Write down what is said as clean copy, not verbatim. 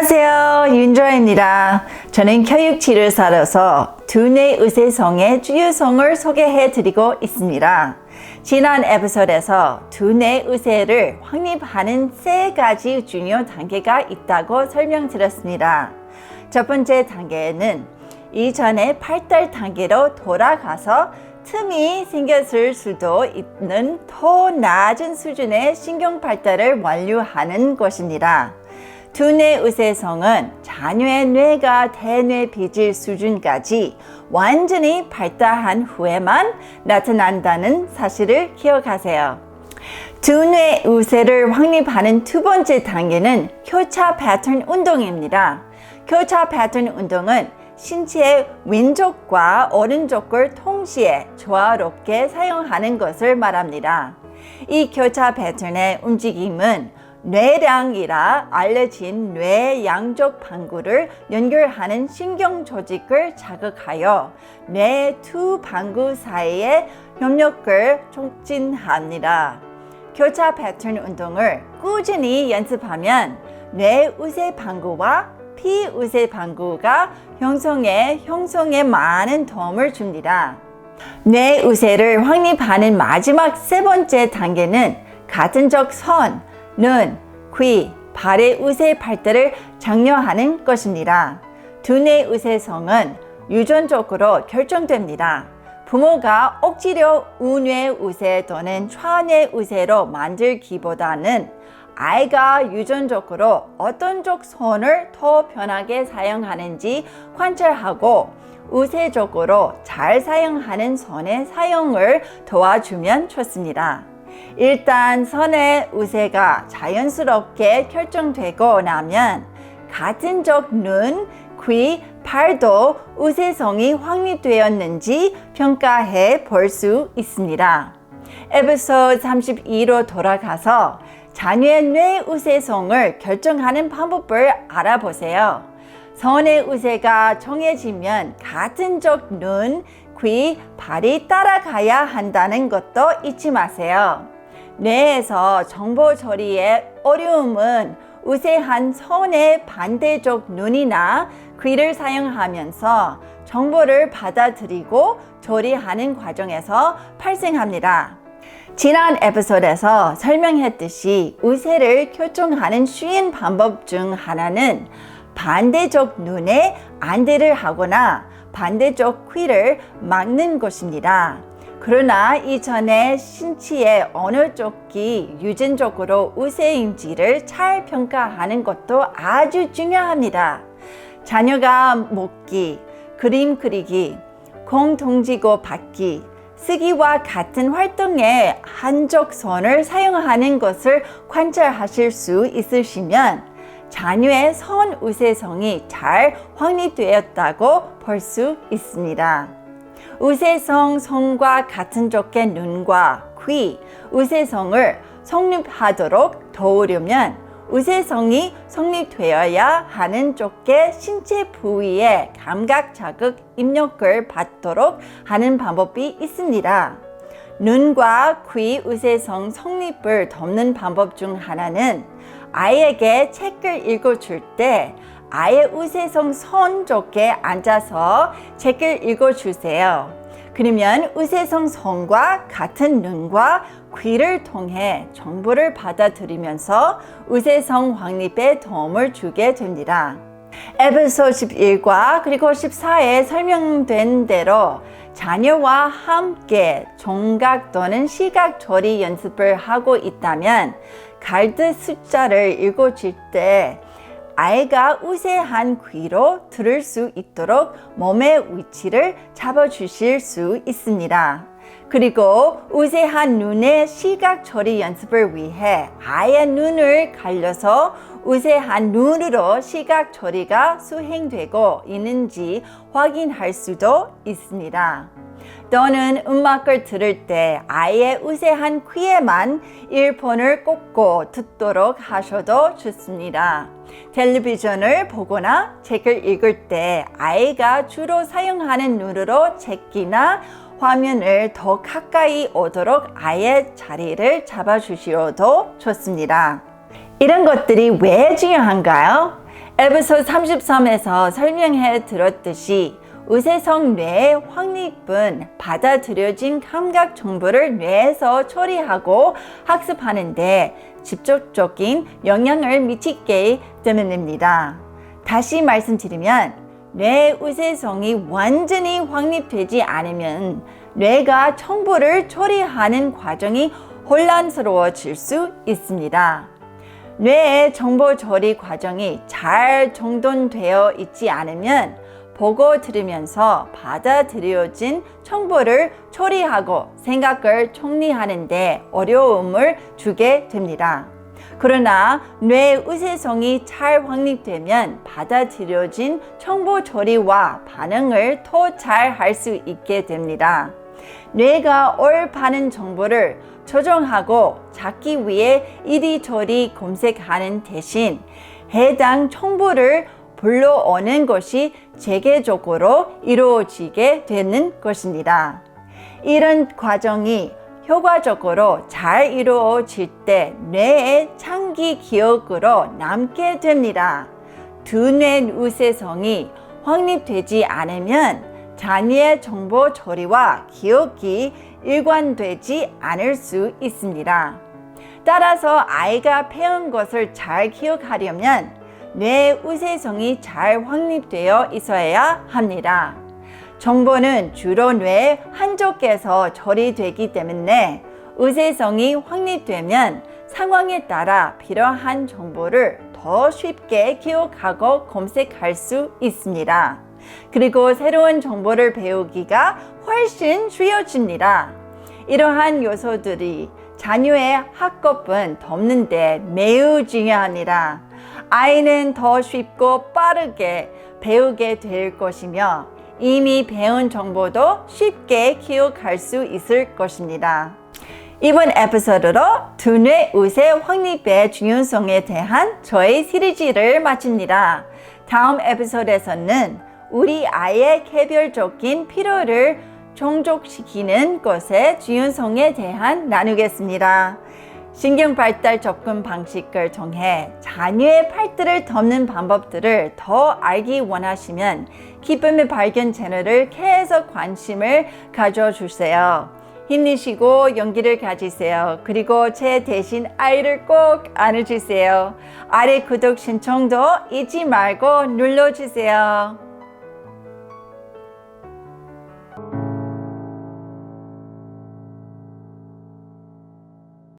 안녕하세요. 윤조아입니다. 저는 교육치료사로서 두뇌 의세성의 주요성을 소개해 드리고 있습니다. 지난 에피소드에서 두뇌 의세를 확립하는 3가지 중요 단계가 있다고 설명드렸습니다. 첫 번째 단계는 이전의 발달 단계로 돌아가서 틈이 생겼을 수도 있는 더 낮은 수준의 신경 발달을 완료하는 것입니다. 두뇌 의세성은 자녀의 뇌가 대뇌 비질 수준까지 완전히 발달한 후에만 나타난다는 사실을 기억하세요. 두뇌 의세를 확립하는 두 번째 단계는 교차 패턴 운동입니다. 교차 패턴 운동은 신체의 왼쪽과 오른쪽을 동시에 조화롭게 사용하는 것을 말합니다. 이 교차 패턴의 움직임은 뇌량이라 알려진 뇌 양쪽 방구를 연결하는 신경 조직을 자극하여 뇌 두 방구 사이의 협력을 촉진합니다. 교차 패턴 운동을 꾸준히 연습하면 뇌 우세 방구와 피우세 방구가 형성에 많은 도움을 줍니다. 뇌 우세를 확립하는 마지막 세 번째 단계는 가등적 선, 눈, 귀, 발의 우세 발달을 장려하는 것입니다. 두뇌 의세성은 유전적으로 결정됩니다. 부모가 억지로 우뇌 우세 또는 좌뇌 우세로 만들기보다는 아이가 유전적으로 어떤 쪽 손을 더 편하게 사용하는지 관찰하고 우세적으로 잘 사용하는 손의 사용을 도와주면 좋습니다. 일단 손의 우세가 자연스럽게 결정되고 나면 같은 쪽 눈, 귀, 발도 우세성이 확립되었는지 평가해 볼 수 있습니다. 에피소드 32로 돌아가서 자녀의 뇌 우세성을 결정하는 방법을 알아보세요. 손의 우세가 정해지면 같은 쪽 눈, 귀, 발이 따라가야 한다는 것도 잊지 마세요. 뇌에서 정보 처리의 어려움은 우세한 손의 반대쪽 눈이나 귀를 사용하면서 정보를 받아들이고 처리하는 과정에서 발생합니다. 지난 에피소드에서 설명했듯이 우세를 교정하는 쉬운 방법 중 하나는 반대쪽 눈에 안대를 하거나 반대쪽 귀를 막는 것입니다. 그러나 이전에 신체의 어느 쪽이 유전적으로 우세인지를 잘 평가하는 것도 아주 중요합니다. 자녀가 먹기, 그림 그리기, 공 던지고 받기, 쓰기와 같은 활동에 한쪽 손을 사용하는 것을 관찰하실 수 있으시면 자녀의 손 우세성이 잘 확립되었다고 볼 수 있습니다. 우세성 손과 같은 쪽의 눈과 귀, 우세성을 성립하도록 도우려면 우세성이 성립되어야 하는 쪽의 신체 부위에 감각 자극 입력을 받도록 하는 방법이 있습니다. 눈과 귀 우세성 성립을 돕는 방법 중 하나는 아이에게 책을 읽어줄 때 아이의 우세성 손 쪽에 앉아서 책을 읽어주세요. 그러면 우세성 손과 같은 눈과 귀를 통해 정보를 받아들이면서 우세성 확립에 도움을 주게 됩니다. 에피소드 11과 그리고 14에 설명된 대로 자녀와 함께 종각 또는 시각 처리 연습을 하고 있다면 갈드 숫자를 읽어줄 때 아이가 우세한 귀로 들을 수 있도록 몸의 위치를 잡아주실 수 있습니다. 그리고 우세한 눈의 시각 처리 연습을 위해 아이의 눈을 가려서 우세한 눈으로 시각 처리가 수행되고 있는지 확인할 수도 있습니다. 또는 음악을 들을 때 아이의 우세한 귀에만 이어폰을 꽂고 듣도록 하셔도 좋습니다. 텔레비전을 보거나 책을 읽을 때 아이가 주로 사용하는 눈으로 책이나 화면을 더 가까이 오도록 아이의 자리를 잡아주셔도 좋습니다. 이런 것들이 왜 중요한가요? 에피소드 33에서 설명해 드렸듯이 우세성 뇌의 확립은 받아들여진 감각 정보를 뇌에서 처리하고 학습하는데 직접적인 영향을 미치기 때문입니다. 다시 말씀드리면 뇌 우세성이 완전히 확립되지 않으면 뇌가 정보를 처리하는 과정이 혼란스러워질 수 있습니다. 뇌의 정보 처리 과정이 잘 정돈되어 있지 않으면 보고 들으면서 받아들여진 정보를 처리하고 생각을 정리하는 데 어려움을 주게 됩니다. 그러나 뇌 우세성이 잘 확립되면 받아들여진 정보 처리와 반응을 더 잘 할 수 있게 됩니다. 뇌가 올바른 정보를 조정하고 찾기 위해 이리저리 검색하는 대신 해당 정보를 불러오는 것이 체계적으로 이루어지게 되는 것입니다. 이런 과정이 효과적으로 잘 이루어질 때 뇌의 장기 기억으로 남게 됩니다. 두뇌 우세성이 확립되지 않으면 자녀의 정보 처리와 기억이 일관되지 않을 수 있습니다. 따라서 아이가 배운 것을 잘 기억하려면 뇌 우세성이 잘 확립되어 있어야 합니다. 정보는 주로 뇌 한쪽에서 처리되기 때문에 우세성이 확립되면 상황에 따라 필요한 정보를 더 쉽게 기억하고 검색할 수 있습니다. 그리고 새로운 정보를 배우기가 훨씬 쉬워집니다. 이러한 요소들이 자녀의 학업은 돕는데 매우 중요합니다. 아이는 더 쉽고 빠르게 배우게 될 것이며 이미 배운 정보도 쉽게 기억할 수 있을 것입니다. 이번 에피소드로 두뇌 우세 확립의 중요성에 대한 저의 시리즈를 마칩니다. 다음 에피소드에서는 우리 아이의 개별적인 필요를 충족시키는 것의 중요성에 대한 나누겠습니다. 신경발달 접근 방식을 통해 자녀의 발달을 돕는 방법들을 더 알기 원하시면 기쁨의 발견 채널을 계속 관심을 가져주세요. 힘내시고 용기를 가지세요. 그리고 제 대신 아이를 꼭 안아주세요. 아래 구독 신청도 잊지 말고 눌러주세요.